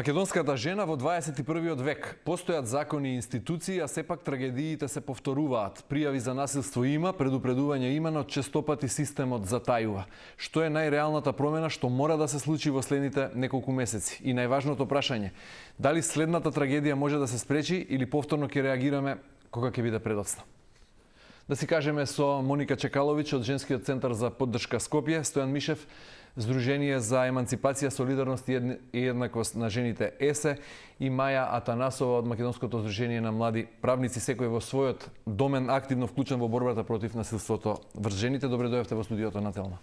Македонската жена во 21. век. Постојат закони и институции, а сепак трагедиите се повторуваат. Пријави за насилство има, предупредување има, но честопати системот затајува. Што е најреалната промена што мора да се случи во следните неколку месеци? И најважното прашање, дали следната трагедија може да се спречи или повторно ќе реагираме кога ќе биде предоцна? Да си кажеме со Моника Чекаловиќ од Женскиот центар за поддршка Скопје, Стојан Мишев, Здружение за еманципација, солидарност и еднаквост на жените ЕСЕ и Маја Атанасова од Македонското здружение на млади правници, секој во својот домен активно вклучен во борбата против насилството врз жените. Добре дојавте во студиото на Телма.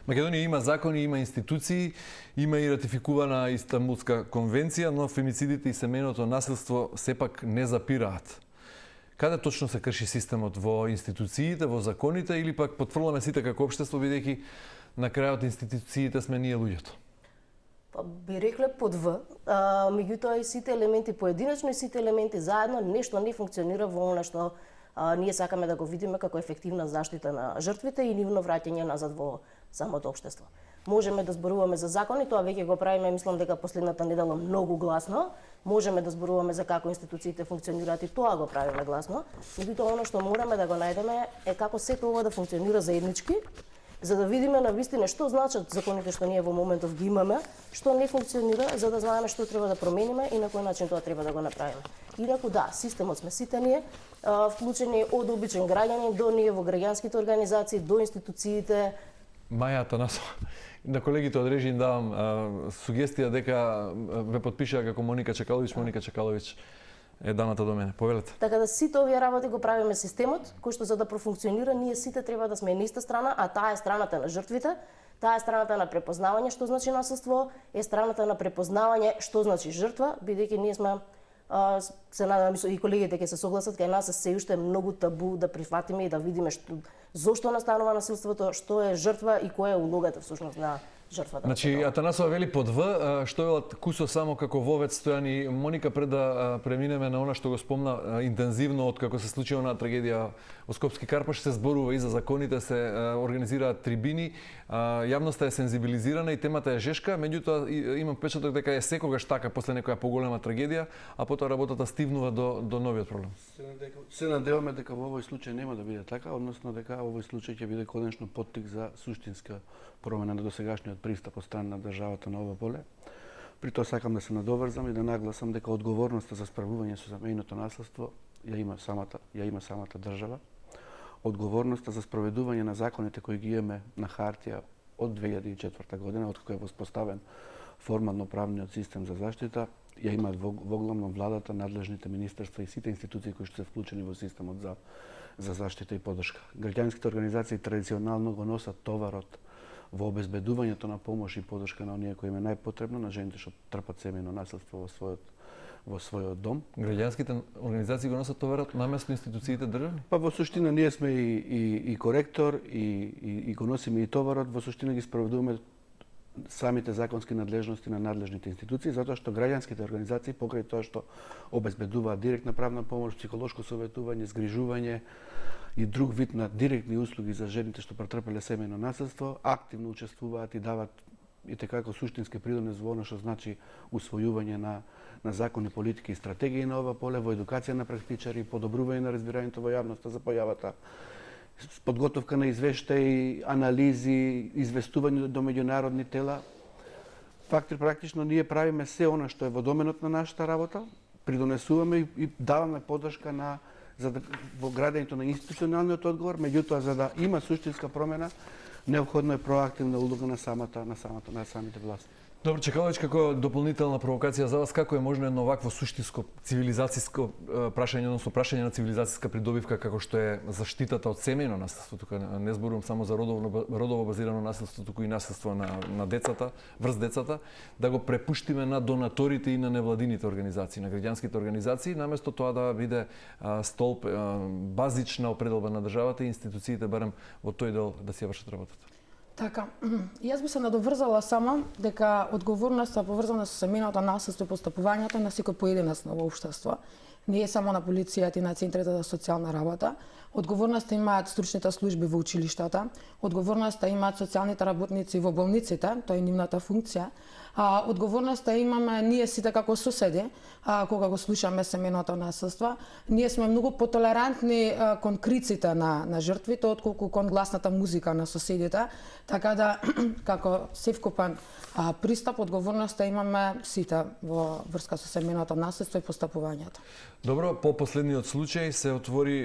Македонија има закони, има институции, има и ратификувана Истанбулска конвенција, но фемицидите и семејното насилство сепак не запираат. Каде точно се крши системот, во институциите, во законите или пак потфрламе сите како општество, бидејќи на крајот институциите сме ние луѓето? Би рекле под В, меѓутоа и сите елементи поединечно и сите елементи заедно нешто не функционира во она што ние сакаме да го видиме како ефективна заштита на жртвите и нивно враќање назад во самото општество. Можеме да зборуваме за закони, тоа веќе го правиме, мислам дека последната недела многу гласно. Можеме да зборуваме за како институциите функционираат и тоа го правиме гласно. Меѓутоа, оно што мораме да го најдеме е како сето ова да функционира заеднички, за да видиме навистина што значат законите што ние во моментов ги имаме, што не функционира, за да знаеме што треба да промениме и на кој начин тоа треба да го направиме. Инаку да, системот сме сите ние, вклучени од обичен граѓанин до ние во граѓанските организации, до институциите. Маја Атанасова, на колегите од режим давам сугестија дека ве подпишаа како Моника Чекаловиќ. Моника Чекаловиќ е дамата до мене. Повелете. Така да сите овие работи го правиме системот, кој што за да профункционира, ние сите треба да сме на иста страна, а таа е страната на жртвите, таа е страната на препознавање што значи насилство, е страната на препознавање што значи жртва, бидејќи ние сме се надевам и колегите ќе се согласат, кај нас се уште многу табу да прифатиме и да видиме зошто настанува насилството, што е жртва и која е улогата всушност на жртвата. Значи Атанасова вели под В, што велат кусо само како вовец. Стојан и Моника, пред да преминеме на она што го спомна интензивно од како се случи онаа трагедија во Скопски Карпаш, се зборува и за законите, се организираат трибини, јавноста е сензибилизирана и темата е жешка, меѓутоа имам впечаток дека е секогаш така после некоја поголема трагедија, а потоа работата стивнува до новиот проблем. Се надеваме дека во овој случај нема да биде така, односно дека овој случај ќе биде конечно поттик за суштинска промена на досегашниот пристап од страна на државата на ова поле. При тоа сакам да се надоврзам и да нагласам дека одговорноста за справување со семејното насилство ја има самата држава. Одговорноста за спроведување на законите кои ги имаме на хартија од 2004 година, од кога е воспоставен формално правниот систем за заштита, ја имаат во главно владата, надлежните министерства и сите институции кои што се вклучени во системот за заштита и поддршка. Граѓанските организации традиционално го носат товарот во обезбедувањето на помош и поддршка на оние кои им е најпотребно, на жените што трпат семејно насилство во својот дом. Граѓанските организации го носат товарот наместо институциите државни? Па во суштина ние сме и коректор и го носиме и товарот, во суштина ги спроведуваме самите законски надлежности на надлежните институции, затоа што граѓанските организации покрај тоа што обезбедуваат директна правна помош, психолошко советување, згрижување и друг вид на директни услуги за жените што претрпеле семејно насилство, активно учествуваат и дават и tekako суштински придонес во она што значи усвојување на закони, политики и стратегии на ова поле, во едукација на практичари, подобрување на разбирањето во јавноста за појавата, подготовка на извештаи, анализи, известување до меѓународни тела. Практично ние правиме се она што е во доменот на нашата работа, придонесуваме и даваме поддршка во градењето на институционалниот одговор, меѓутоа за да има суштинска промена, неопходно е проактивна улога на самите власти. Добро, Чекаловиќ, како дополнителна провокација за вас, како е можно едно вакво суштинско цивилизацијско прашање, односно прашање на цивилизацијска придобивка како што е заштитата од семејно насилство, тука не зборувам само за родово базирано насилство, туку и насилство на децата, врз децата, да го препуштиме на донаторите и на невладините организации, на граѓанските организации, наместо тоа да биде столб базична определба на државата и институциите барем во тој дел да си ја вршат работата. Така, јас би се надоврзала само дека одговорноста поврзана со семејното насилство и постапувањето на секој поединец во општество, не е само на полицијата и на центрите за социјална работа, Одговорноста имаат стручните служби во училиштата, одговорноста имаат социјалните работници во болниците, тоа е нивната функција, а одговорноста имаме ние сите како соседи, кога го слушаме семејното насилство. Ние сме многу потолерантни кон криците на жртвите, отколку кон гласната музика на соседите, така да како севкупен пристап, одговорноста имаме сите во врска со семејното насилство и постапувањето. Добро, по последниот случај се отвори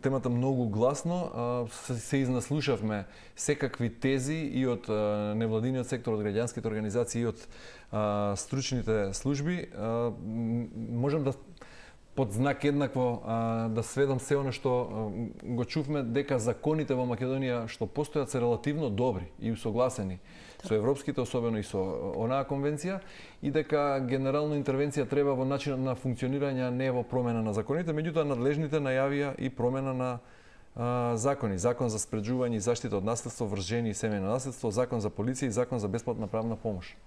темата многу гласно, се изнаслушавме секакви тези и од невладиниот сектор, од граѓанските организации и од стручните служби. Можам да под знак еднакво да сведам се оно што го чувме, дека законите во Македонија што постојат се релативно добри и усогласени со европските, особено и со онаа конвенција, и дека генерално интервенција треба во начинот на функционирање, а не во промена на законите. Меѓутоа, надлежните најавија и промена на закони. Закон за спреđување и заштита од наследство врз жени и семејно наследство, закон за полиција и закон за бесплатна правна помош.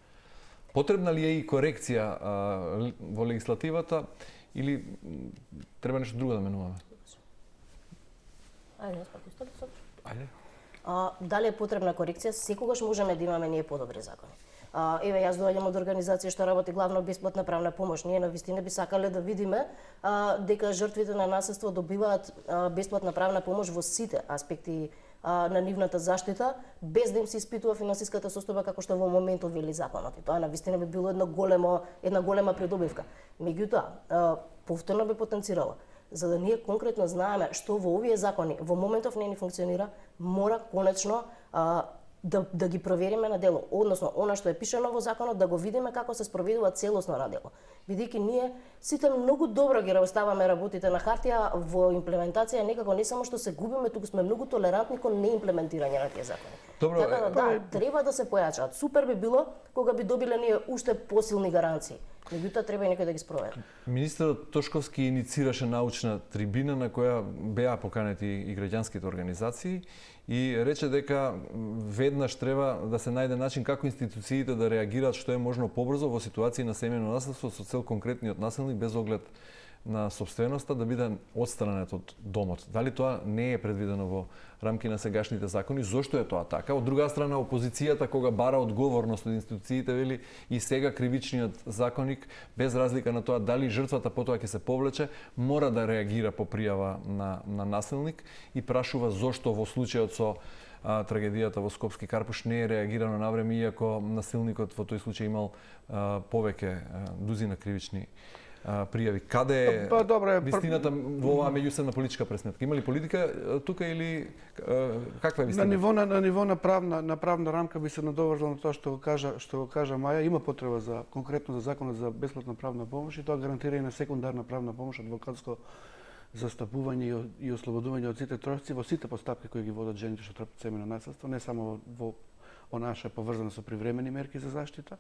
Потребна ли е и корекција во легислативата или треба нешто друго да менуваме? Ајде. Дали е потребна корекција? Секогаш можеме да имаме ние подобри закони. Еве, јас доаѓам од организација што работи главно бесплатна правна помош. Ние навистина би сакале да видиме дека жртвите на насилство добиваат бесплатна правна помош во сите аспекти на нивната заштита, без да им се испитува финансиската состојба како што во моментот вели законот. И тоа навистина би било една голема придобивка. Меѓутоа, повторно би потенцирала, за да ние конкретно знаеме што во овие закони во моментов не ни функционира, мора конечно да ги провериме на дело, односно она што е пишано во законот да го видиме како се спроведува целосно на дело. Бидејќи ние сите многу добро ги оставаме работите на хартија, во имплементација некако не само што се губиме, туку сме многу толерантни кон неимплементирање на тие закони. Добро, така да, треба да се појачаат. Супер би било кога би добиле ние уште посилни гаранции. Меѓутоа треба и некој да ги спроведе. Министерот Тошковски иницираше научна трибина на која беа поканети и граѓанските организации и рече дека веднаш треба да се најде начин како институциите да реагираат што е можно побрзо во ситуации на семејно наследство со цел конкретниот насилник без оглед на собственоста да биде отстранет од домот. Дали тоа не е предвидено во рамки на сегашните закони? Зошто е тоа така? Од друга страна, опозицијата кога бара одговорност од институциите вели и сега кривичниот законник, без разлика на тоа дали жртвата потоа ќе се повлече, мора да реагира по пријава на насилник и прашува зошто во случајот со трагедијата во Скопски Карпуш не е реагирано навреме, иако насилникот во тој случај имал повеќе дузина кривични пријави. Каде е вистината во оваа меѓусебна политичка пресметка? Има ли политика тука или каква е вистината? На ниво на правна рамка би се надоврзала на тоа што го кажа Маја. Има потреба за конкретно за законот за бесплатна правна помош и тоа гарантира и на секундарна правна помош, адвокатско застапување и ослободување од сите трошоци во сите постапки кои ги водат жените што трпат семејно наследство, не само во она што е поврзано со привремени мерки за заштита.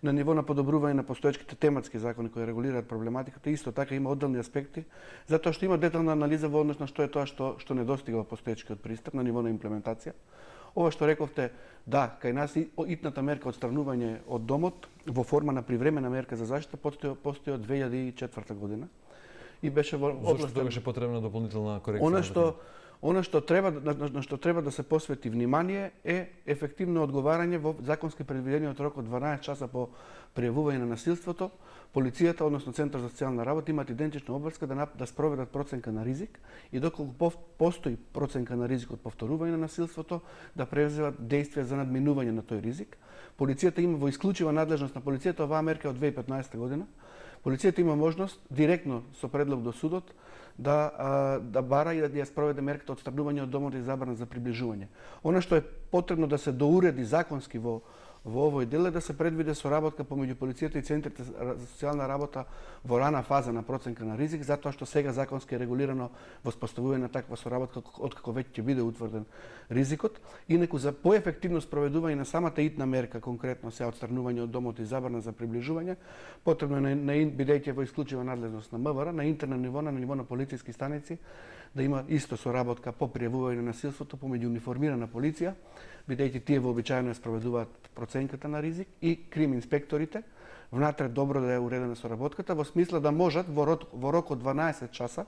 На ниво на подобрување на постоечките тематски закони кои регулираат проблематиката, исто така има одделни аспекти, затоа што има детална анализа во однос на што е тоа што недостига во постоечкиот пристап на ниво на имплементација. Ова што рековте, да, кај нас итната мерка одстранување од домот во форма на привремена мерка за заштита постои од 2004 година. И беше во Зошто тогаш е потребна дополнителна корекција? Она што треба да се посвети внимание е ефективно одговарање во законски предвидениот рок од 12 часа по пријавување на насилството. Полицијата, односно Центар за социјална работа, имаат идентична обврска да спроведат проценка на ризик и доколку постои проценка на ризик од повторување на насилството, да превземат действија за надминување на тој ризик. Полицијата има во исклучива надлежност на полицијата, оваа мерка од 2015 година. Полицијата има можност директно со предлог до судот да бара и да ја спроведе мерката одстранување од домот и забрана за приближување. Она што е потребно да се доуреди законски во овој дел е да се предвиде соработка помеѓу полицијата и центрите за социјална работа во рана фаза на проценка на ризик, затоа што сега законски е регулирано воспоставување на таква соработка откако веќе ќе биде утврден ризикот. Инаку за поефективно спроведување на самата итна мерка, конкретно се одстранување од домот и забрана за приближување, потребно е бидејќи во исклучива надлежност на МВР, на интерно ниво, на ниво на полициски станици, да има исто соработка по пријавување на насилството помеѓу униформирана полиција, бидејќи тие вообичаено ја спроведуваат проценката на ризик и крим инспекторите, внатре добро да е уредена соработката, во смисла да можат во рок од 12 часа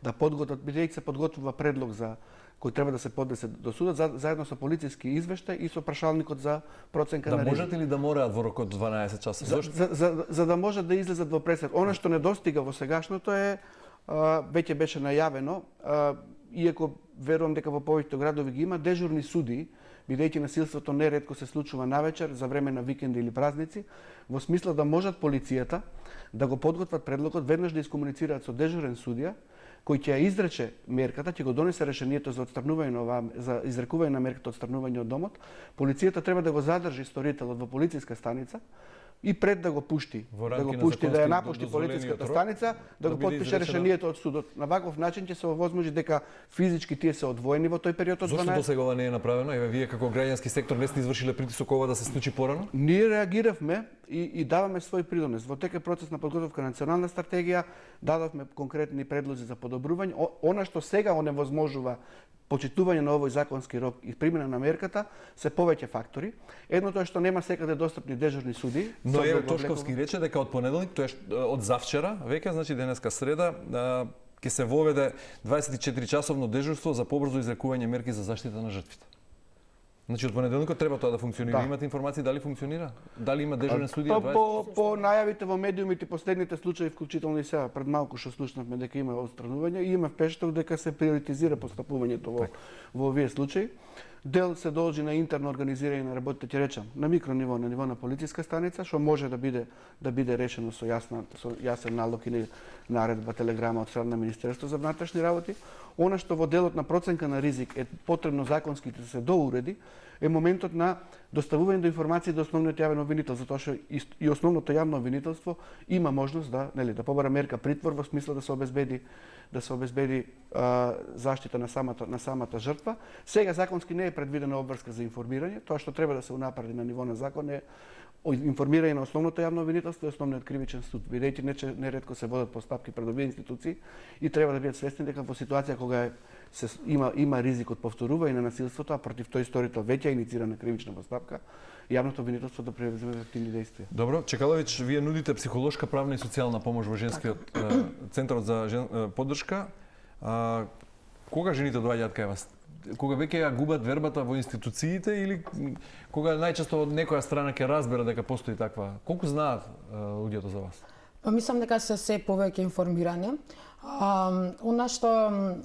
да подготват, бидејќи се подготвува предлог за кој треба да се поднесе до судот заедно со полициски извештај и со прашалникот за проценка на ризик. Да можат или да мораат во рокот 12 часа? За да можат да излезат во пресед. Она што недостига во сегашното е веќе беше најавено, иако верувам дека во повеќето градови ги има дежурни суди, бидејќи насилството неретко се случува навечер за време на викенди или празници, во смисла да можат полицијата да го подготват предлогот, веднаш да искомуницираат со дежурен судија кој ќе ја изрече мерката, ќе го донесе решението за отстранување за изрекување на мерката отстранување од домот. Полицијата треба да го задржи сторителот во полициска станица и пред да го пушти, да ја напушти полициската станица, да го подпише решението од судот. На ваков начин ќе се овозможи дека физички тие се одвоени во тој период од 12. Зошто досега ова не е направено? Еве вие како граѓански сектор не сте извршиле притисок ова да се случи порано? Ние реагиравме и даваме свој придонес. Во текот процес на подготовка на национална стратегија дадовме конкретни предлози за подобрување. Она што сега оневозможува почитување на овој законски рок и примена на мерката се повеќе фактори. Едното е што нема секаде достапни дежурни суди. Но еве Тошковски рече дека од понеделник, тоа е од завчера, веќе, значи денеска среда, ќе се воведе 24 часовно дежурство за побрзо изрекување мерки за заштита на жртвите. Значи од понеделникот треба тоа да функционира. Да. Имате информации дали функционира? Дали има дежурен судија? По најавите во медиумите последните случаи, вклучително и сега пред малку што слушнавме дека има отстранување, и има впечаток дека се приоритизира постапувањето во овие случаи. Дел се должи на интерно организирање на работите, ќе речам, на микро ниво, на ниво на полициска станица, што може да биде решено со јасен налог или наредба, телеграма од страна на Министерството за внатрешни работи. Она што во делот на проценка на ризик е потребно законски да се доуреди, е моментот на доставување до информации до основниот јавен обвинител, затоа што и основното јавно обвинителство има можност да побара мерка притвор во смисла да се обезбеди заштита на самата жртва. Сега законски не е предвидена обврска за информирање. Тоа што треба да се унапреди на ниво на закон е информирање на основното јавно обвинителство и основниот кривичен суд, бидејќи неретко се водат постапки пред овие институции и треба да бидат свесни дека во ситуација кога има ризик од повторување на насилството, а против тој сторител веќе е иницирана кривична постапка, јавното обвинителство да превземе ефективни действија. Добро, Чекалович, вие нудите психолошка, правна и социјална помош во женскиот центарот за поддршка. Кога жените доаѓаат кај вас? Кога веќе ја губат вербата во институциите или кога најчесто од некоја страна ќе разбера дека постои таква? Колку знаат луѓето за вас? Мислам дека се повеќе информирани. Она што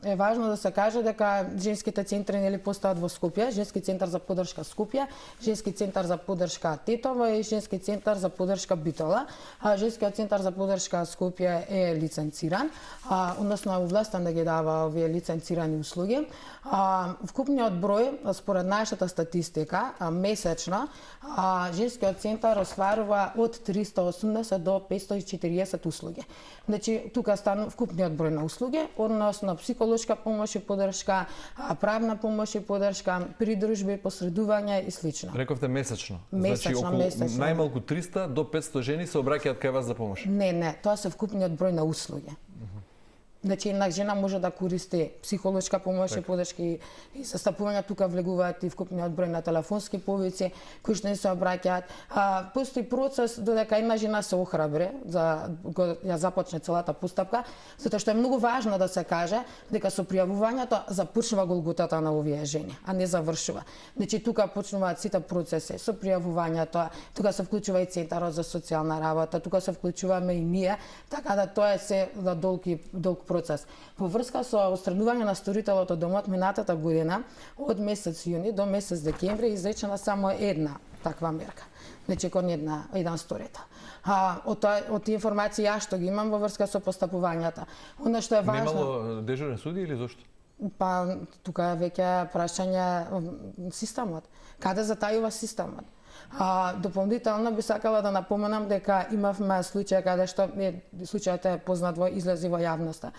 е важно да се каже дека женските центри нели постојат во Скопје, Женски центар за поддршка Скопје, Женски центар за поддршка Тетово и Женски центар за поддршка Битола. Женскиот центар за поддршка Скопје е лиценциран, односно е овластен да ги дава овие лиценцирани услуги. Вкупниот број според нашата статистика месечно Женскиот центар остварува од 380 до 540 услуги. Значи тука станува вкупниот број на услуги, односно психолошка помош и поддршка, правна помош и поддршка, придружби, посредување и слично. Рековте месечно. Месечно, значи околу најмалку 300 до 500 жени се обраќаат кај вас за помош. Не, тоа се вкупниот број на услуги. Значи, една жена може да користи психолошка помош и поддршки и застапување, тука влегуваат и вкупниот број на телефонски повици кои што не се обраќаат. Постои процес додека една жена се охрабри за ја започне целата постапка, затоа што е многу важно да се каже дека со пријавувањето започнува голготата на овие жени, а не завршува. Значи, тука почнуваат сите процеси со пријавувањето, тука се вклучува и Центарот за социјална работа, тука се вклучуваме и ние, така да тоа е се долг процес. Во врска со отстранување на сторителот од домот минатата година, од месец јуни до месец декември изречена само една таква мерка. Значи кон еден сторител. Од тие информации ја што ги имам во врска со постапувањата. Она што е важно. Немало дежурен суди или зошто? Па тука е веќе прашање системот. Каде затајува системот? Дополнително би сакала да напоменам дека имавме случај каде што случајот е познат излези во јавноста,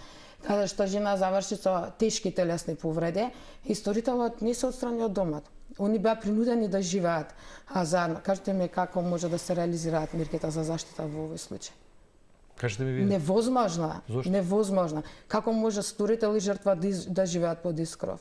каде што жена заврши со тешки телесни повреди и сторителот не се отстрани од домот. Они беа принудени да живеат заедно. Кажете ми како може да се реализираат мерките за заштита во овој случај? Кажете ми вие. Невозможно. Зошто? Невозможно. Како може сторител и жртва да живеат под ист кров?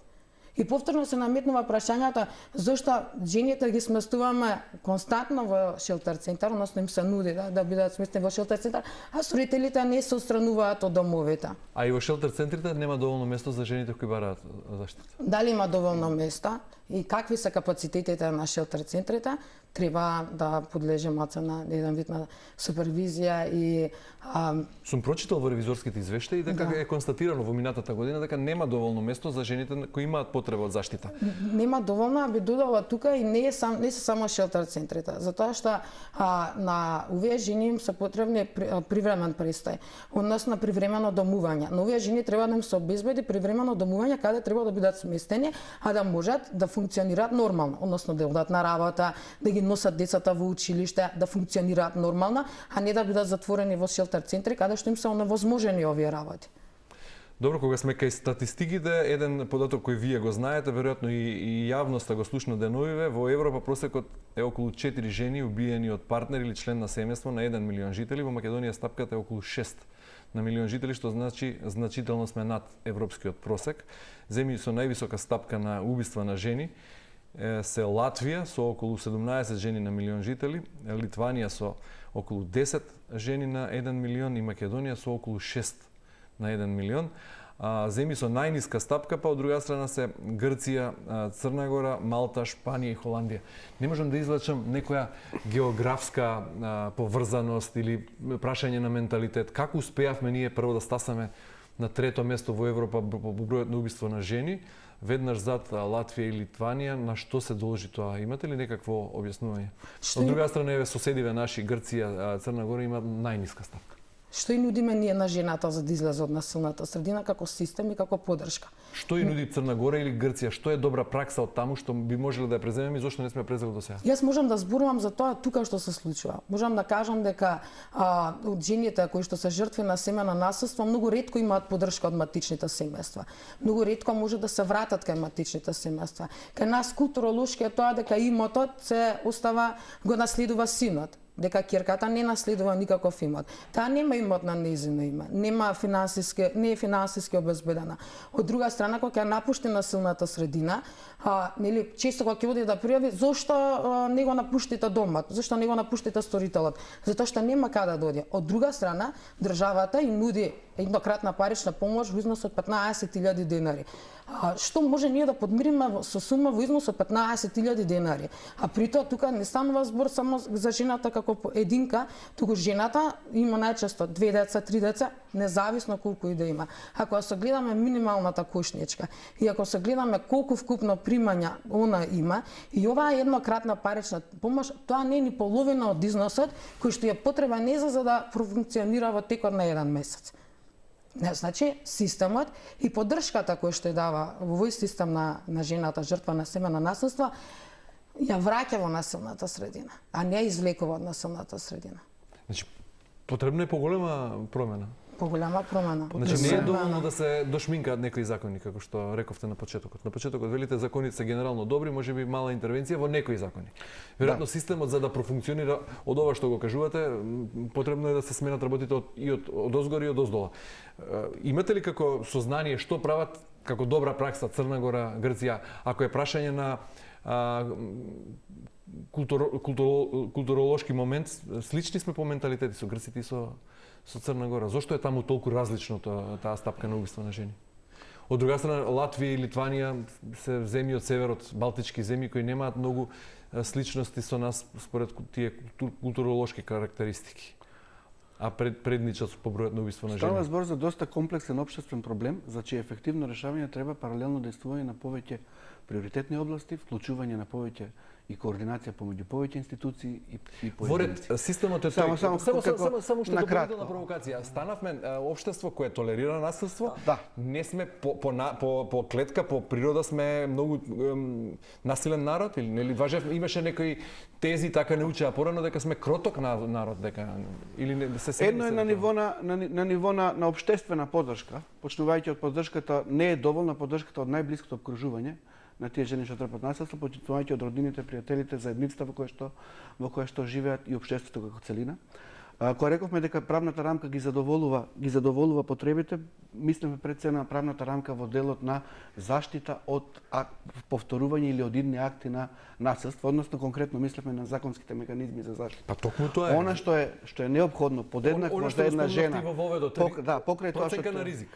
И повторно се наметнува прашањата зошто жените ги сместуваме константно во шелтер центар, односно им се нуди да бидат сместени во шелтер центар, а родителите не се отстрануваат од домовите. А и во шелтер центрите нема доволно место за жените кои бараат заштита. Дали има доволно места и какви се капацитетите на шелтер центрите, треба да подлежи оцена, еден вид на супервизија и Сум прочитал во ревизорските извештаи дека е констатирано во минатата година дека нема доволно место за жените кои имаат потреба од заштита. Нема доволно, а би додала тука и не се само шелтер центрите, затоа што на овие жени им се потребни привремен престој, односно привремено домување. На овие жени треба да им се обезбеди привремено домување каде треба да бидат сместени, а да можат да функционираат нормално, односно да одат на работа, да ги носат децата во училиште, да функционираат нормално, а не да бидат затворени во шелтер центри каде што им се оневозможени овие работи. Добро, кога сме кај статистиките, еден податок кој вие го знаете, веројатно и јавноста го слушна деновиве, во Европа просекот е околу 4 жени убиени од партнер или член на семејство на 1 милион жители, во Македонија стапката е околу 6 на милион жители, што значи значително сме над европскиот просек. Земји со највисока стапка на убиства на жени се Латвија со околу 17 жени на милион жители, Литванија со околу 10 жени на 1 милион и Македонија со околу 6 на 1 милион. Земји со најниска стапка, па од друга страна се Грција, Црна Гора, Малта, Шпанија и Холандија. Не можам да извлечам некоја географска поврзаност или прашање на менталитет. Како успеавме ние прво да стасаме на трето место во Европа по бројот на убиство на жени, веднаш зад Латвија и Литванија, на што се должи тоа? Имате ли некакво објаснување? Од друга страна, соседиве наши, Грција, Црна Гора, имаат најниска стапка. Што и нудиме ние на жената за да излезе од насилната средина како систем и како поддршка? Што и нуди Црна Гора или Грција? Што е добра пракса од таму што би можеле да ја преземеме и зошто не сме презели до сега? Јас можам да зборувам за тоа тука што се случува. Можам да кажам дека од жените кои што се жртви на семејно насилство многу ретко имаат поддршка од матичните семејства. Многу ретко може да се вратат кај матичните семејства. Кај нас културолошки е тоа дека имотот се остава, го наследува синот, дека ќерката не наследува никаков имот. Таа нема имот на нејзино име, не е финансиски обезбедена. Од друга страна, кога ќе напушти насилната средина, нели често кога ќе оди да пријави, зошто не го напуштите домот, зошто не го напуштите сторителот? Затоа што нема каде да оди. Од друга страна, државата им нуди еднократна парична помош во износ од 15.000 денари. Што може ние да подмириме со сума во износ од 15.000 денари? А при тоа тука не станува збор само за жената како единка, туку жената има најчесто 2 деца, 3 деца, независно колку и да има. Ако се гледаме минималната кошничка и ако се гледаме колку вкупно примања она има и оваа еднократна парична помош, тоа не е ни половина од износот кој што е потребен не за да профункционира во текот на еден месец. Не, значи, системот и поддршката која што ја дава во овој систем на жената жртва на семејно насилство ја враќа во насилната средина, а не ја извлекува од насилната средина. Значи, потребна е поголема промена. Поголема промена. Значи не е доволно да се дошминкаат некои закони, како што рековте на почетокот. На почетокот велите законите се генерално добри, можеби мала интервенција во некои закони. Веројатно системот за да профункционира од ова што го кажувате, потребно е да се сменат работите од озгор и од оздола. Имате ли како сознание што прават како добра пракса Црна Гора, Грција, ако е прашање на културолошки момент, слични сме по менталитети со грците и со Црна Гора. Зошто е таму толку различно таа стапка на убиство на жени? Од друга страна, Латвија и Литванија се земји од северот, балтички земји кои немаат многу сличности со нас според тие културолошки карактеристики. А предничат по бројот на убиство на жени. Става збор за доста комплексен општествен проблем, за чие ефективно решавање треба паралелно действување на повеќе приоритетни области, вклучување на повеќе и координација помеѓу повеќе институции и поединци. Воред системот е тој. Само што допълнителна провокација. Станавме општество кое толерира насилство. Да. Не сме по клетка, по природа сме многу насилен народ или нели имаше некои тези така не учеа порано дека сме кроток народ дека или не се едно е на ниво на општествена поддршка, почнувајќи од поддршката не е доволна поддршката од најблиското обкружување на тие жени што трпат насилство, почнувајќи од роднините, пријателите, заедницата во која што живеат и општеството како целина. Кога рековме дека правната рамка ги задоволува потребите, мислиме пред се на правната рамка во делот на заштита од повторување или од идни акти на насилство, односно конкретно мислиме на законските механизми за заштита. Па токму тоа е. Она што е неопходно подеднакво за една жена. Покрај тоа што на ризик.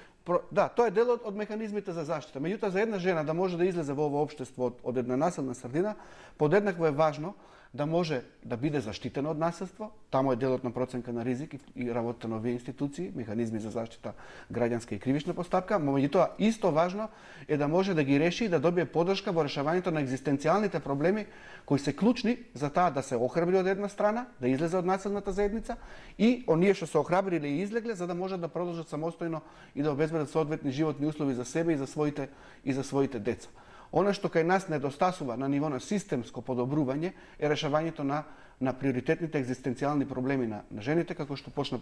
Да, тоа е дел од механизмите за заштита. Меѓутоа за една жена да може да излезе во ова општество од една насилна средина, подеднакво е важно да може да биде заштитена од насилство. Таму е делот на проценка на ризик и работата на овие институции, механизми за заштита граѓанска и кривична постапка, но меѓутоа исто важно е да може да ги реши и да добие поддршка во решавањето на екзистенцијалните проблеми кои се клучни за таа да се охрабри од една страна, да излезе од насилната заедница и оние што се охрабриле и излегле за да можат да продолжат самостојно и да обезбедат соодветни животни услови за себе и за своите деца. Она што кај нас недостасува на ниво на системско подобрување е решавањето на приоритетните екзистенцијални проблеми на жените, како што почна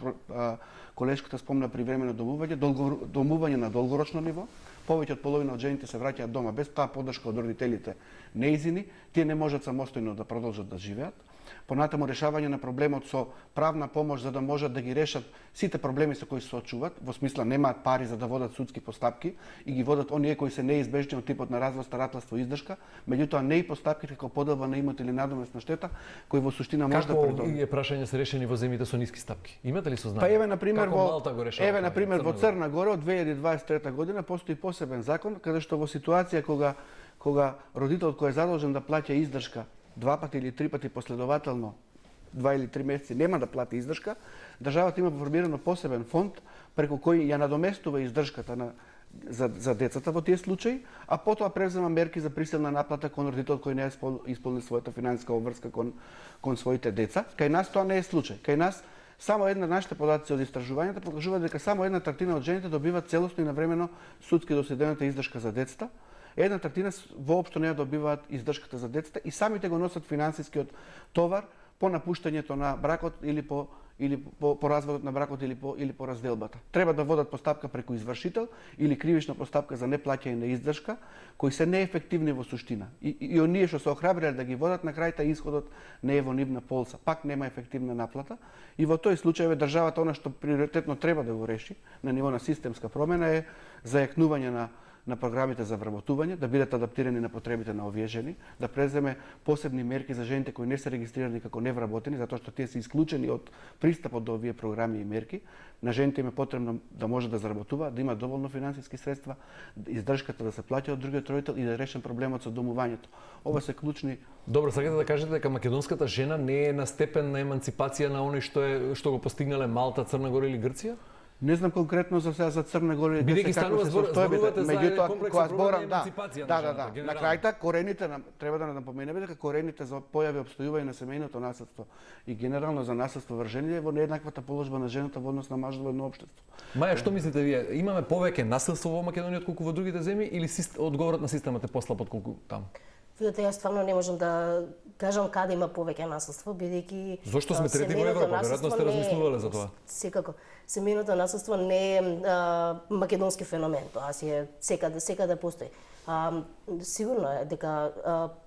колешката спомна привремено домување на долгорочно ниво. Повеќе од половина од жените се враќаат дома без таа поддршка од родителите неизини, тие не можат самостојно да продолжат да живеат. Понатаму решавање на проблемот со правна помош за да можат да ги решат сите проблеми со кои се соочуваат, во смисла немаат пари за да водат судски постапки и ги водат оние кои се неизбежни од типот на развод, старателство и издршка, меѓутоа не и постапки како поделба на имот или надомесна штета, кои во суштина може да предостават. Како прашања се решени во земјите со ниски стапки? Имате ли сознание? Па еве на пример во Црна Гора од 2023 година постои посебен закон каде што во ситуација кога родител кој е задолжен да плаќа издршка 2 пати или 3 пати последователно 2 или 3 месеци нема да плати издршка, државата има формирано посебен фонд преку кој ја надоместува издршката за децата во тие случаи, а потоа превзема мерки за присилна наплата кон родител кој не исполни својата финансиска обврска кон своите деца. Кај нас тоа не е случај. Кај нас само една нашите податоци од истражувањата покажуваат дека само 1/3 од жените добиваат целосно и навремено судски доследената издршка за децата. 1/3 воопшто не ја добиваат издршката за децата и самите го носат финансискиот товар по напуштањето на бракот или по разводот на бракот или по разделбата. Треба да водат постапка преку извршител или кривична постапка за неплаќање на издршка, кои се неефективни во суштина. И оние што се охрабриле да ги водат на крај, исходот не е во нивна полза. Пак нема ефективна наплата и во тој случај државата она што приоритетно треба да го реши на ниво на системска промена е зајакнување на програмите за вработување, да бидат адаптирани на потребите на овие жени, да преземе посебни мерки за жените кои не се регистрирани како невработени, затоа што тие се исклучени од пристапот до овие програми и мерки. На жените им е потребно да може да заработуваат, да имаат доволно финансиски средства, издршката да се плаќа од другиот родител и да решен проблемот со домувањето. Ова се клучни. Добро, сакате да кажете дека македонската жена не е на степен на еманципација на оној што го постигнале Малта, Црна Гора или Грција? Не знам конкретно за сега за Црна Гора бидејќи станува зборувате за комплексна проблем на еманципација на жената. На крајта корените треба да напоменеме дека корените за појави обстојување на семејното насилство и генерално за насилство врз жени е во нееднаквата положба на жената во однос на мажот во едно општество. Маја, што мислите вие? Имаме повеќе насилство во Македонија отколку во другите земји или одговорот на системот е послаб отколку таму? Видете, јас стварно не можам да кажам каде има повеќе насилство, бидејќи зошто сме трети во Европа? Веројатно сте размислувале за тоа. Секако. Семејното насилство не е македонски феномен, тоа си е секаде постои. Сигурно е дека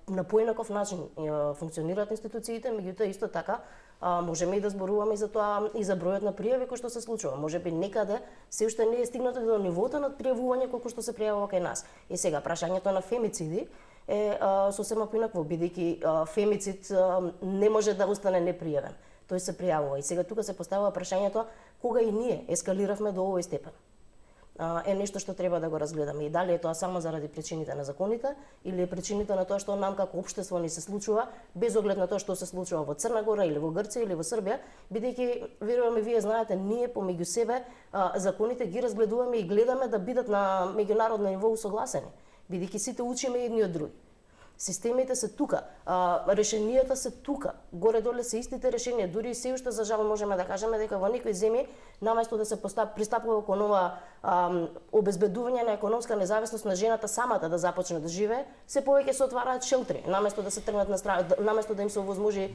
на поинаков начин функционираат институциите, меѓутоа исто така можеме и да зборуваме и за тоа и за бројот на пријави кои што се случува. Можеби некаде се уште не е стигнато до нивото на пријавување колку што се пријавува кај нас. И сега прашањето на фемициди е сосема поинакво, бидејќи фемицид не може да остане непријавен. Тој се пријавува. И сега тука се поставува прашањето кога и ние ескалиравме до овој степен. Е нешто што треба да го разгледаме. И дали е тоа само заради причините на законите или е причините на тоа што нам како општество ни се случува, без оглед на тоа што се случува во Црна Гора или во Грција или во Србија, бидејќи веруваме вие знаете, ние помеѓу себе законите ги разгледуваме и гледаме да бидат на меѓународно ниво усогласени, бидејќи сите учиме едни од други. Системите се тука, решенијата се тука, горе-доле се истите решенија, дури и се уште за жал можеме да кажеме дека во некои земји наместо да се пристапува кон ова обезбедување на економска независност на жената самата да започне да живее, се повеќе се отвараат шелтри, наместо да се тргнат на страна, наместо да им се овозможи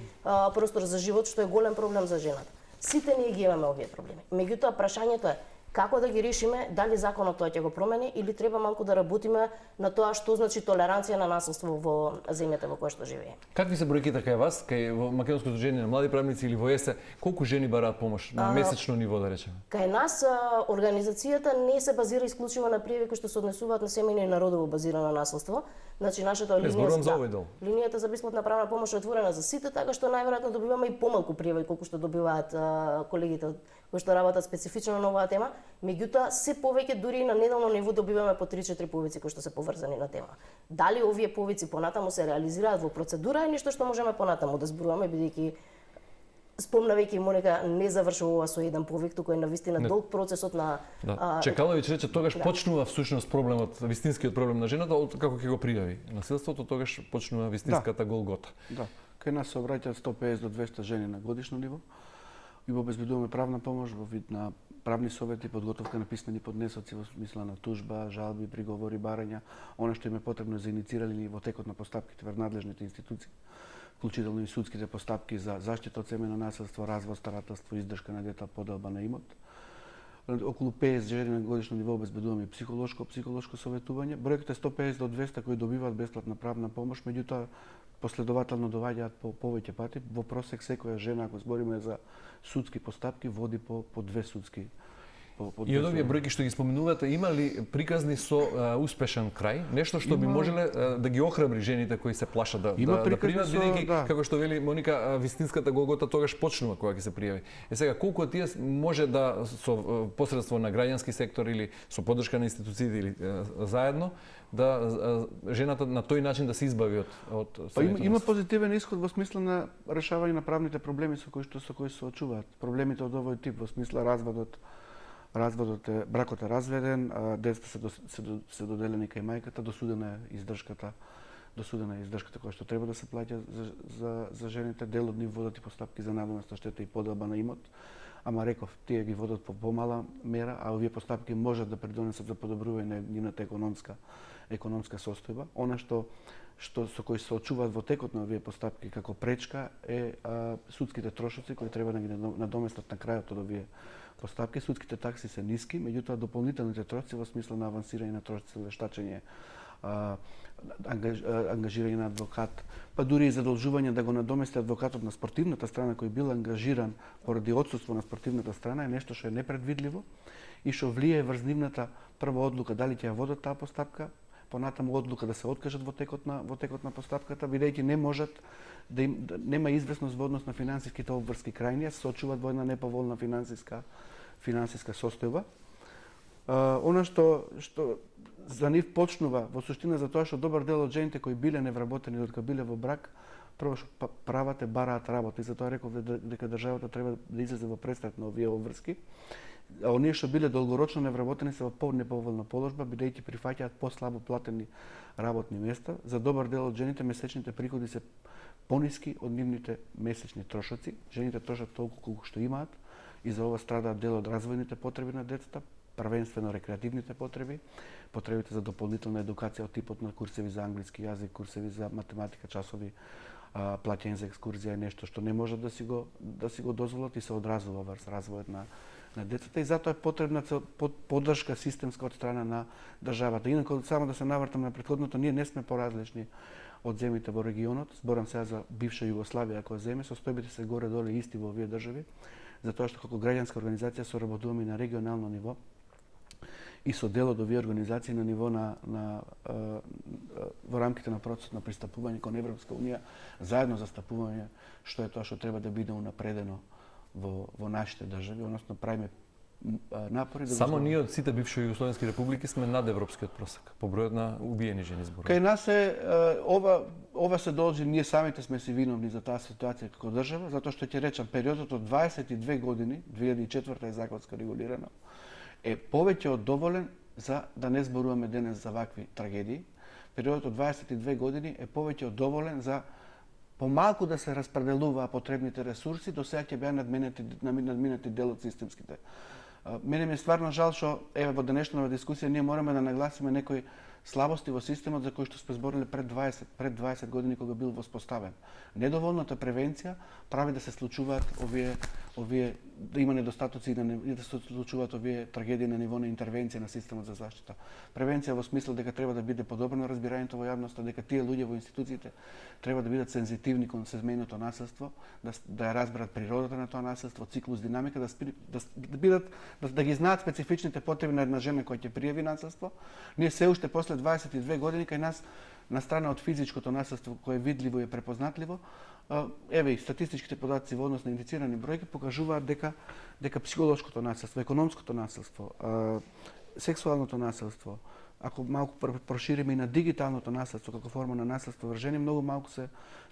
простор за живот, што е голем проблем за жената. Сите ние ги имаме овие проблеми. Меѓутоа прашањето е Како да ги решиме, дали законот тоа ќе го промени или треба малку да работиме на тоа што значи толеранција на насилство во земјата во која што живееме. Какви се бројките кај вас, кај во Македонско сдружение на млади правници или во ЕСЕ, колку жени бараат помош на месечно ниво, да речеме? Кај нас организацијата не се базира исклучиво на пријави кои што се однесуваат на семејно и народово базирано насилство. Значи нашата линијата за бесплатна правна помош е отворена за сите, така што најверојатно добиваме и помалку пријави колку што добиваат колегите кои што работат специфично на оваа тема. Меѓутоа, се повеќе дури и на неделно ниво добиваме по 3-4 повици кои што се поврзани на тема. Дали овие повици понатаму се реализираат во процедура е нешто што можеме понатаму да зборуваме, бидејќи спомнавајќи Моника не завршува со еден повик, туку е навистина долг процесот на Чекаловиќ рече тогаш почнува всушност проблемот, вистинскиот проблем на жената како ќе го пријави насилството, тогаш почнува вистинската голгота. Да. Кај нас се обраќаат 150 до 200 жени на годишно ниво. И обезбедуваме правна помош во вид на правни совети, подготовка на писмени поднесоци во смисла на тужба, жалби, приговори, барања, она што им е потребно за инициирали во текот на постапките во надлежните институции, вклучително и судските постапки за заштита од семејно насилство, развод, старателство, издршка на дете, поделба на имот. Околу 50 жени на годишно ниво обезбедуваме и психолошко советување. Бројката 150 до 200 кои добиваат бесплатна правна помош, меѓутоа последователно доаѓаат по повеќе пати. Во просек секоја жена, ако збориме за судски постапки, води по две судски. И од овие бројки што ги споменувате, има ли приказни со успешен крај? Нешто што би можеле да ги охрабри жените кои се плашат да пријават, бидејќи како што вели Моника, вистинската голгота тогаш почнува кога ќе се пријави. Сега колку од тие може да со посредство на граѓански сектор или со поддршка на институциите или заедно да жената на тој начин да се избави од има позитивен исход во смисла на решавање на правните проблеми со кои се соочуваат. Проблемите од овој тип во смисла бракот е разведен, децата се доделени кај мајката, досудена е издршката која што треба да се плаќа за жените, дел од нив водат и постапки за надоместна штета и поделба на имот. Ама реков, тие ги водат по помала мера, а овие постапки можат да придонесат за подобрување на нивната економска состојба. Она што со кои се очуваат во текот на овие постапки како пречка е судските трошоци кои треба да ги надоместат на крајот од овие постапки. Судските такси се ниски, меѓутоа дополнителните трошоци во смисла на авансирање на трошоци за вештачење, ангажирање на адвокат, па дури и задолжување да го надомести адвокатот на спортивната страна кој бил ангажиран поради отсуство на спортивната страна е нешто што е непредвидливо и што влијае врз нивната прва одлука дали ќе ја водат таа постапка, понатаму одлука да се откажат во текот на постапката, бидејќи не можат нема известност во однос на финансиските обврски крајни, се соочуваат во една неповолна финансиска состојба. Она што за нив почнува во суштина за тоа што добар дел од жените кои биле невработени додека биле во брак, прво што прават бараат работа и затоа реков дека државата треба да излезе во престрет на овие обврски. А оние што биле долгорочно невработени се во по-неповолна положба, бидејќи прифаќаат послабо платени работни места. За добар дел од жените месечните приходи се пониски од нивните месечни трошоци. Жените трошат толку колку што имаат и за ова страдаат дел од развојните потреби на децата, првенствено рекреативните потреби, потребите за дополнителна едукација од типот на курсеви за англиски јазик, курсеви за математика, часови, плаќање за екскурзија е нешто што не можат да си го дозволат и се одразува врз развојот на децата и затоа е потребна поддршка системска од страна на државата. Инаку само да се навртам на претходното, ние не сме поразлични од земјите во регионот. Зборам сега за бивша Југославија ако земе, состојбите се горе-доле исти во овие држави, затоа што како граѓанска организација соработуваме на регионално ниво и со дел од овие организации на ниво во рамките на процесот на пристапување кон Европска унија, заедно застапување што е тоа што треба да биде унапредено во нашите држави, односно правиме напори да само ние од сите бивши југословенски републики сме над европскиот просек по бројот на убиени жени зборувам. Кај нас ова се должи, ние самите сме си виновни за таа ситуација како држава, затоа што ќе речам периодот од 22 години, 2004 е законска регулирана, е повеќе од доволен за да не зборуваме денес за вакви трагедии. Периодот од 22 години е повеќе од доволен за помалку да се распределуваа потребните ресурси, до сега ќе беа надминати дел од системските. Мене ми е стварно жал што во денешната дискусија ние мораме да нагласиме некои слабости во системот за кои што сме збориле пред 20 години кога бил воспоставен. Недоволната превенција прави да се случуваат овие да има недостатоци и да се случуваат овие трагедии на ниво на интервенција на системот за заштита. Превенција во смисла дека треба да биде подобрено разбирањето во јавноста, дека тие луѓе во институциите треба да бидат сензитивни кон сезменото насилство, да ја разберат природата на тоа насилство, циклус, динамика, да ги знаат специфичните потреби на една жена која ќе пријави насилство. Ние се уште после 22 години кај нас, на страна од физичкото насилство кое е видливо и препознатливо, еве и статистичките податоци во однос на индицирани бројки покажуваат дека психолошкото насилство, економското насилство, сексуалното насилство, ако малку прошириме и на дигиталното насилство како форма на насилство врз жени, многу малку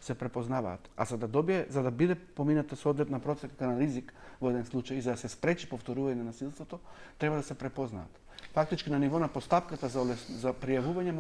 се препознаваат. А за да биде помината соодветна процедура на ризик во еден случај и за да се спречи повторување на насилството, треба да се препознаат. Фактички на ниво на постапката за пријавување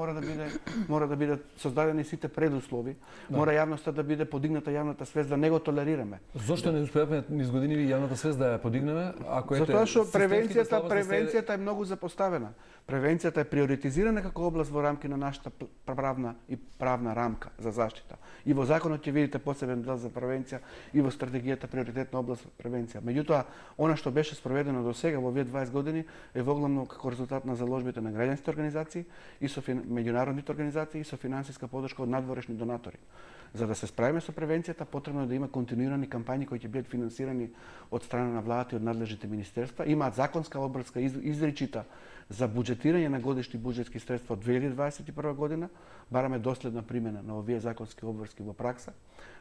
мора да бидат создадени сите предуслови, мора јавноста да биде подигната јавната свест да не го толерираме. Зошто не успеавме низ години јавната свест да ја подигнеме, ако затоа што превенцијата е многу запоставена. Превенцијата е приоритизирана како област во рамки на нашата правна рамка за заштита. И во законот ќе видите посебен дел за превенција и во стратегијата приоритетна област превенција. Меѓутоа, она што беше спроведено до сега во овие 20 години е воглавно како резултат на заложбите на граѓанските организации и со меѓународните организации и со финансиска подршка од надворешни донатори. За да се справиме со превенцијата, потребно е да има континуирани кампањи кои ќе бидат финансирани од страна на владата и од надлежните министерства. Имаат законска обврска изричита за буџетирање на годишни буџетски средства од 2021 година. Бараме доследна примена на овие законски обврски во пракса.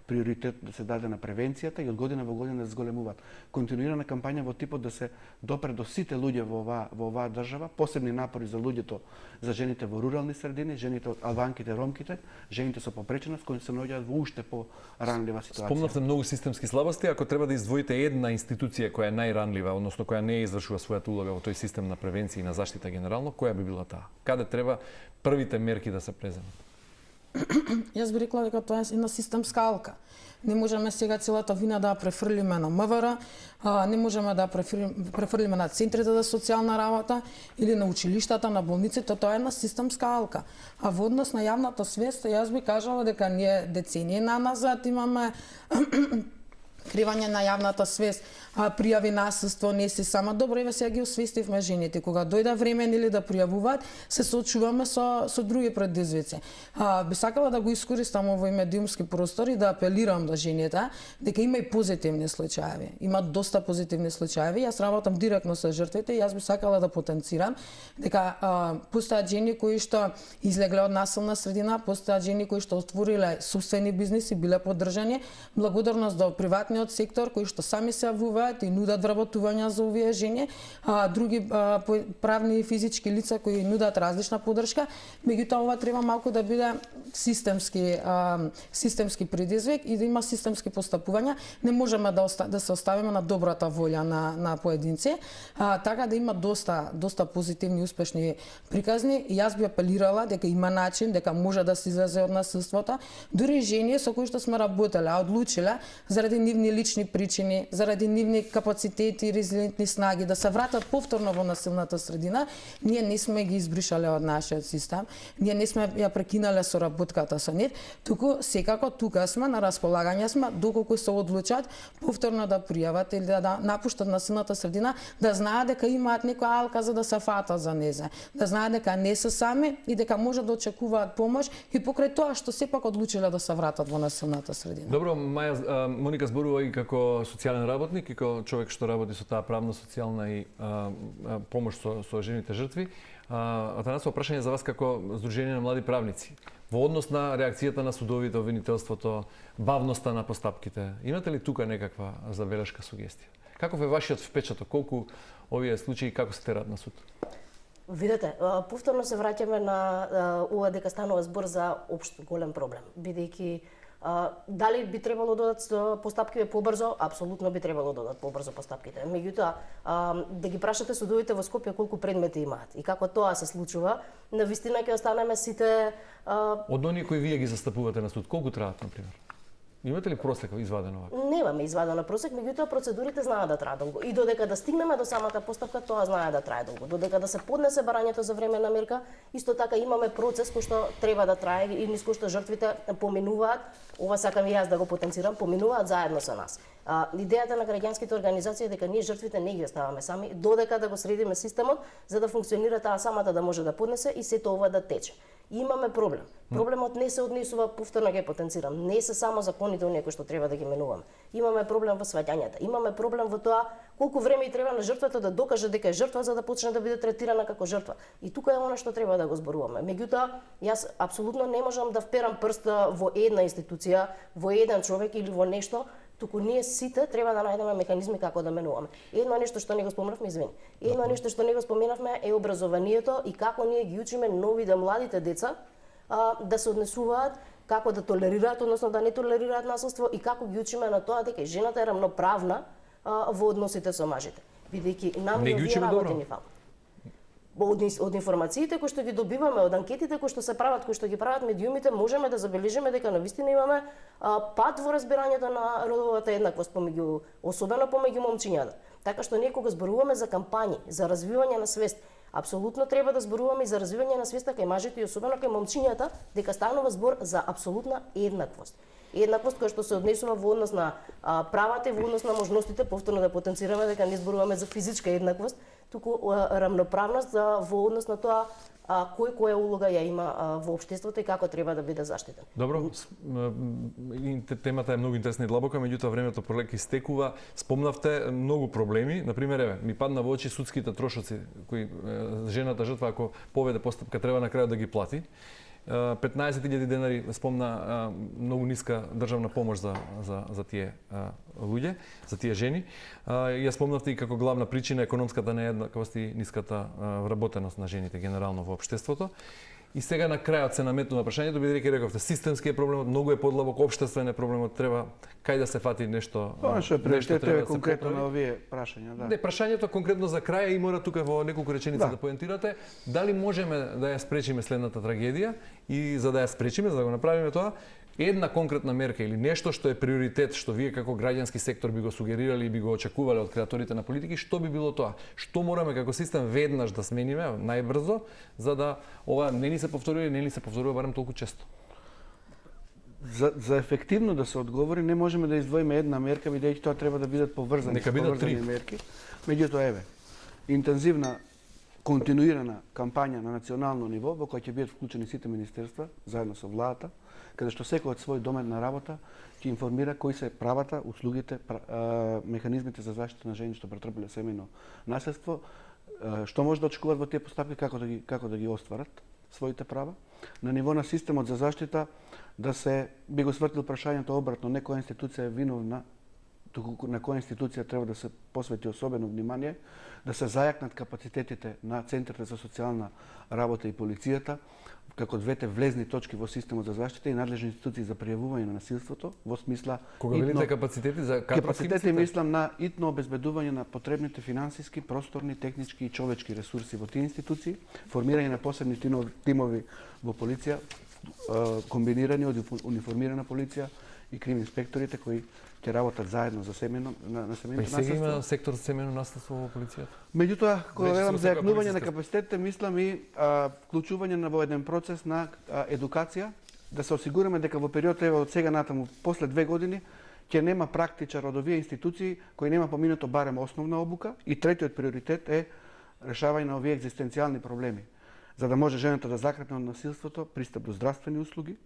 Приоритет да се даде на превенцијата и од година во година да се зголемуваат. Континуирана кампања во типот да се допре до сите луѓе во оваа држава, посебни напори за луѓето, за жените во рурални средини, жените албанките, ромките, жените со попреченост кои се наоѓаат во уште по-ранлива ситуација. Спомнавте многу системски слабости, ако треба да издвоите една институција која е најранлива, односно која не извршува својата улога во тој систем на превенција и на заштита генерално, која би била таа? Каде треба првите мерки да се преземат? Јас би рекла дека тоа е една системска алка. Не можеме сега целата вина да ја префрлиме на МВР, не можеме да ја префрлиме на центрите за социјална работа или на училиштата, на болниците, тоа е една системска алка. А во однос на јавната свест, јас би кажала дека ние децении назад имаме кривање на јавната свест, пријави насилство, не си сама. Добро, еве сега ги освестивме жените. Кога дојде време или да пријавуваат, се соочуваме со други предизвици. Би сакала да го искористам овој медиумски простор и да апелирам до жените дека има и позитивни случаи. Има доста позитивни случаи. Јас работам директно со жртвите и јас би сакала да потенцирам дека постојат жени кои што излегле од насилна средина, постојат жени кои што отвориле сопствени бизниси, биле поддржани, благодарност до приватниот сектор кои што сами се јавуваат и нудат вработувања за овие жени, други правни и физички лица кои нудат различна поддршка. Меѓутоа ова треба малку да биде системски предизвик и да има системски постапувања. Не можеме да се оставиме на добрата волја на поединци, така да има доста позитивни и успешни приказни. И јас би апелирала дека има начин, дека може да се излезе од насилството. Дури жени со кои што сме работеле, одлучиле заради нивни лични причини, заради нивни капацитети и резилентни снаги да се вратат повторно во насилната средина, ние не сме ги избришале од нашиот систем, ние не сме ја прекинале соработката со нив, туку секако тука сме, на располагање сме, доколку се одлучат повторно да пријават или да напуштат насилната средина, да знаат дека имаат некоја алка за да се фатат за незе, да знаат дека не се сами и дека може да очекуваат помош и покрај тоа што сепак одлучиле да се вратат во насилната средина. Добро, Маја, Моника зборува и како социјален работник и како човек што работи со таа правна, социјална и помош со жените жртви. Атанасово, прашање за вас како Сдружение на млади правници. Во однос на реакцијата на судовите, обвинителството, бавноста на постапките, имате ли тука некаква забелешка, сугестија? Каков е вашиот впечаток? Колку овие случаи како се терат на суд? Видете, повторно се враќаме на ова дека станува збор за општ голем проблем, бидејќи дали би требало да додат постапките побрзо? Апсолутно би требало да додат побрзо постапките. Меѓутоа, да ги прашате судовите во Скопје колку предмети имаат и како тоа се случува, навистина ќе останеме сите од оние кои вие ги застапувате на суд, колку траат, на пример? Имате ли просек извадено вака? Немаме извадено просек, меѓутоа процедурите знаат да трае долго. И додека да стигнеме до самата постапка, тоа знае да трае долго. Додека да се поднесе барањето за временна мерка, исто така имаме процес кој што треба да трае и низ кој што жртвите поминуваат, ова сакам и јас да го потенцирам, поминуваат заедно со нас. Идејата на граѓанските организации е дека ние жртвите не ги оставаме сами, додека да го средиме системот за да функционира таа самата да може да поднесе и сето ова да тече. И имаме проблем. Проблемот не се однесува, повторно ќе потенцирам, не се само законите оние кои што треба да ги менуваме. Имаме проблем во сваѓањата, имаме проблем во тоа колку време и треба на жртвата да докаже дека е жртва за да почне да биде третирана како жртва. И тука е она што треба да го зборуваме. Меѓутоа, јас апсолутно не можам да вперам прст во една институција, во еден човек или во нешто, туку ние сите треба да најдеме механизми како да менуваме. Едно нешто што не го споменавме, извини. Едно нешто што не го споменавме е образованието и како ние ги учиме новите младите деца да се однесуваат, како да толерираат, односно да не толерираат насилство и како ги учиме на тоа дека жената е рамноправна во односите со мажите. Бидејќи нам не ги учиме добро. Од информациите кои што ги добиваме, од анкетите кои што се прават, кои што ги прават медиумите, можеме да забележиме дека навистина имаме пат во разбирањето на родовата еднаквост особено помеѓу момчињата. Така што ние кога зборуваме за кампањи, за развивање на свест, апсолутно треба да зборуваме и за развивање на свеста кај мажите и особено кај момчињата, дека станува збор за апсолутна еднаквост. Еднаквост која што се однесува во однос на правата и во однос на можностите, повторно да потенцираме дека не зборуваме за физичка еднаквост, туку рамноправност во однос на тоа која улога ја има во општеството и како треба да биде заштитен. Добро, темата е многу интересна и длабока, меѓутоа времето полека истекува. Спомнавте многу проблеми, например, еве, ми падна во очи судските трошоци кои жената жртва ако поведе постапка треба на крајот да ги плати. 15.000 денари, спомна, многу ниска државна помош за тие луѓе, за тие жени. Ја спомнавте и како главна причина економската нееднаквост и ниската вработеност на жените генерално во општеството. И сега на крајот се наметнува прашањето, бидејќи рековте, системски е проблемот, многу е подлабок, општествен е проблемот, треба кај да се фати нешто. Тоа што приоритетот е конкретно на овие прашања, да. Не, прашањето конкретно за крај и мора тука во неколку реченици да поентирате, дали можеме да ја спречиме следната трагедија и за да ја спречиме, за да го направиме тоа, една конкретна мерка или нешто што е приоритет, што вие како граѓански сектор би го сугерирали и би го очекувале од креаторите на политики, што би било тоа? Што мораме како систем веднаш да смениме најбрзо, за да ова не ни се повторува и не ни се повторува барем толку често? За ефективно да се одговори не можеме да издвоиме една мерка, бидејќи тоа треба да бидат поврзани мерки. Меѓутоа еве, интензивна континуирана кампања на национално ниво во која ќе бидат вклучени сите министерства заедно со владата, каде што секој од свој домен на работа ќе информира кои се правата, услугите, механизмите за заштита на жени што претрпеле семејно насилство, што може да очекуваат во тие постапки, како да ги остварат своите права. На ниво на системот за заштита да се би го свртил прашањето обратно, не која институција е виновна, туку на која институција треба да се посвети особено внимание, да се зајакнат капацитетите на центрите за социјална работа и полицијата, како двете влезни точки во системот за заштита и надлежни институции за пријавување на насилството, во смисла кога велите капацитети за капацитети мислам на итно обезбедување на потребните финансиски, просторни, технички и човечки ресурси во тие институции, формирање на посебни тимови во полиција, комбинирани од униформирана полиција и крим инспекторите кои ќе работат заедно за семејно насилство. И сега има сектор за семејно насилство во полицијата. Меѓутоа, кога велам за јакнување на капацитетите, мислам и вклучување на во еден процес на едукација, да се осигураме дека во период од сега натаму, после 2 години, ќе нема практичар од овие институции кои нема поминато барем основна обука и третиот приоритет е решавање на овие екзистенцијални проблеми, за да може жената да закрепне од насилството, пристап до здравствени услуги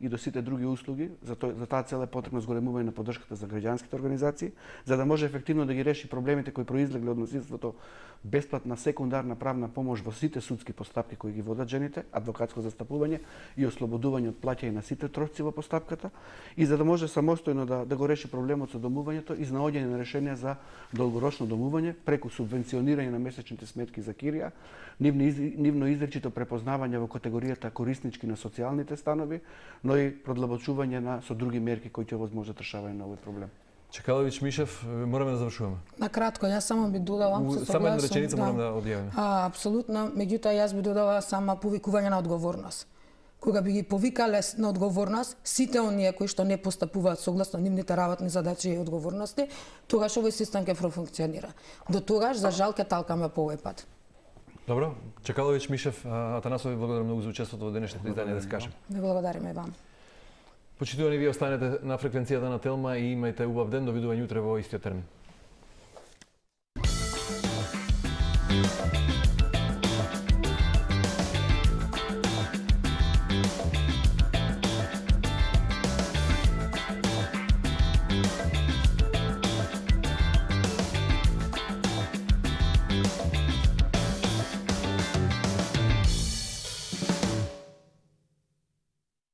и до сите други услуги. За таа цел е потребно зголемување на поддршката за граѓанските организации, за да може ефективно да ги реши проблемите кои произлегле од насилството, бесплатна секундарна правна помош во сите судски постапки кои ги водат жените, адвокатско застапување и ослободување од плаќање на сите трошци во постапката, и за да може самостојно да го реши проблемот со домувањето и наоѓање на решенија за долгорочно домување преку субвенционирање на месечните сметки за кирија, нивно изричито препознавање во категоријата кориснички на социјалните станови, но и продлабочување со други мерки кои ќе овозможат решавање на овој проблем. Чекаловиќ Мишев, мораме да завршуваме. На кратко, јас само би додала само една реченица морам да одјавиме. Апсолутно, меѓутоа јас би додала само повикување на одговорност. кога би ги повикале на одговорност сите оние кои што не постапуваат согласно нивните работни задачи и одговорности, тогаш овој систем ќе профункционира. До тогаш, за жал, ќе талкаме по овој пат. Добро, Чекаловиќ, Мишев, Атанасови, благодарам многу за учеството во денешното издание да се кажем. Ви благодариме и вам. Почитувани, вие останете на фреквенцијата на Телма и имајте убав ден, довидување утре во истиот термин.